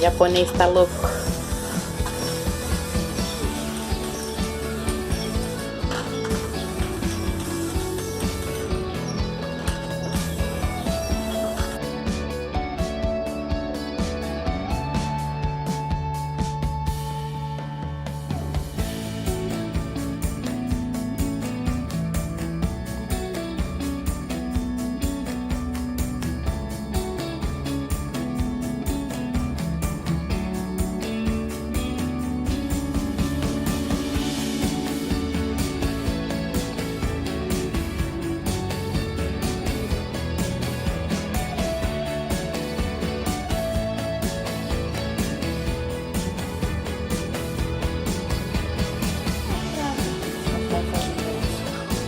O japonês tá louco.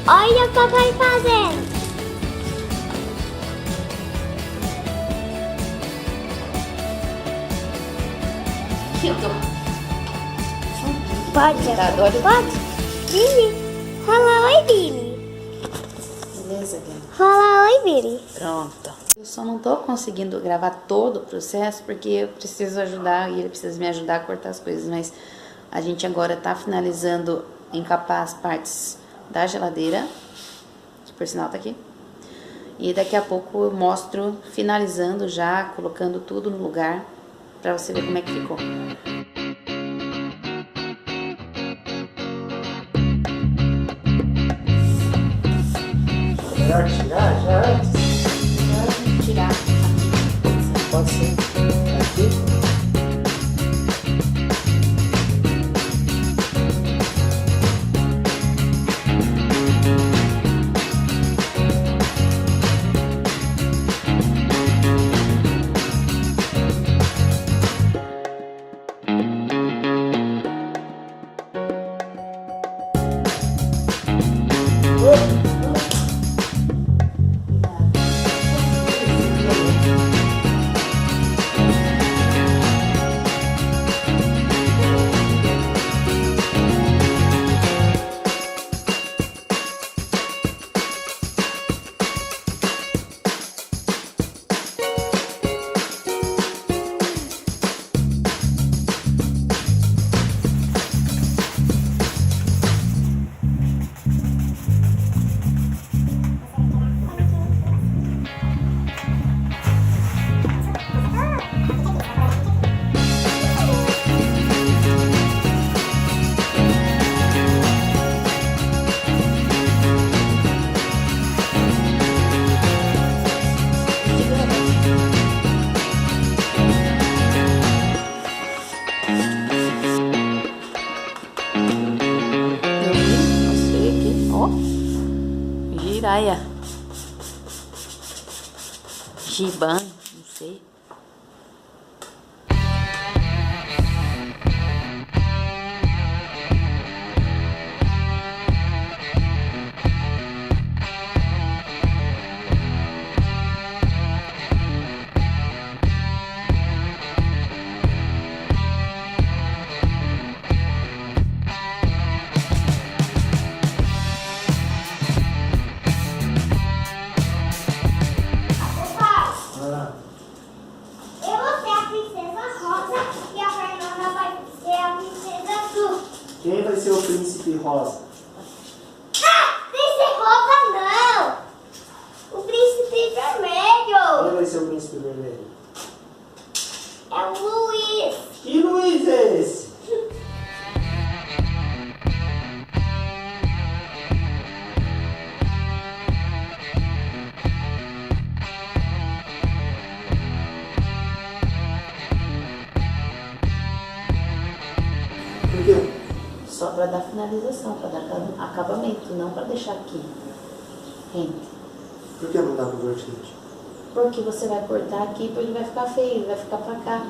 Olha o papai fazendo. Pode? Pode? Billy. Fala oi, Billy. Beleza, Gui? Fala oi, Billy. Pronto. Eu só não tô conseguindo gravar todo o processo porque eu preciso ajudar e ele precisa me ajudar a cortar as coisas, mas a gente agora tá finalizando encapar as partes da geladeira, que por sinal tá aqui. E daqui a pouco eu mostro finalizando já, colocando tudo no lugar, pra você ver como é que ficou. Melhor tirar já antes? Melhor tirar aqui. Pode ser. Aqui? Giraia. Giban, não sei. Quem vai ser o príncipe rosa? Ah, príncipe rosa não! O príncipe vermelho! Quem vai ser o príncipe vermelho? É o LUIZ! Que LUIZ é esse? Por quê? Só para dar finalização, para dar acabamento, não para deixar aqui. Rente. Por que não dá pro vertigem? Porque você vai cortar aqui, porque vai ficar feio, vai ficar para cá.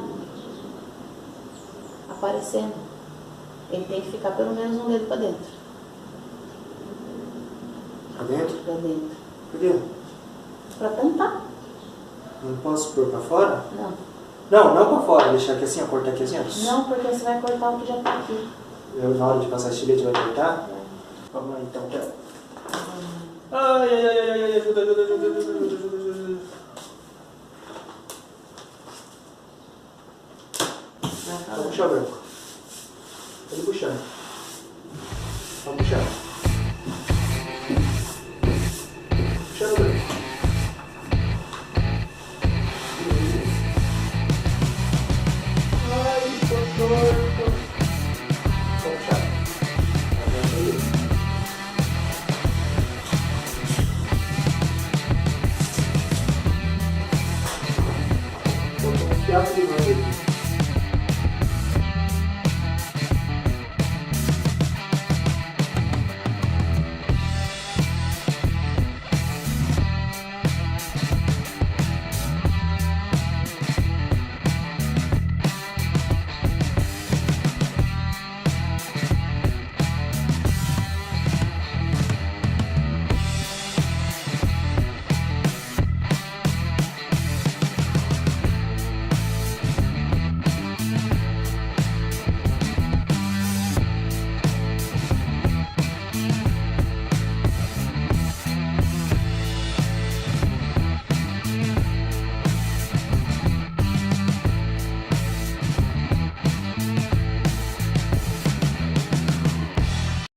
Aparecendo. Ele tem que ficar pelo menos um dedo para dentro. Pra dentro? Para dentro. Por quê? Para tampar. Não posso pôr pra fora? Não. Não, não pra fora, deixar aqui assim, ó, cortar aqui assim, ó. Não, porque você vai cortar o que já tá aqui. Eu, na hora de passar estilete vai cortar? É. Vamos lá então, quero. Ai, ai, ai, ai, ai, ajuda, ajuda, ajuda, ajuda, ajuda, ajuda, ajuda. Vamos puxar o branco. Ele puxando. Vamos puxar. Puxando o branco. Ai, tô torto. Vamos puxar. Vamos puxar o branco.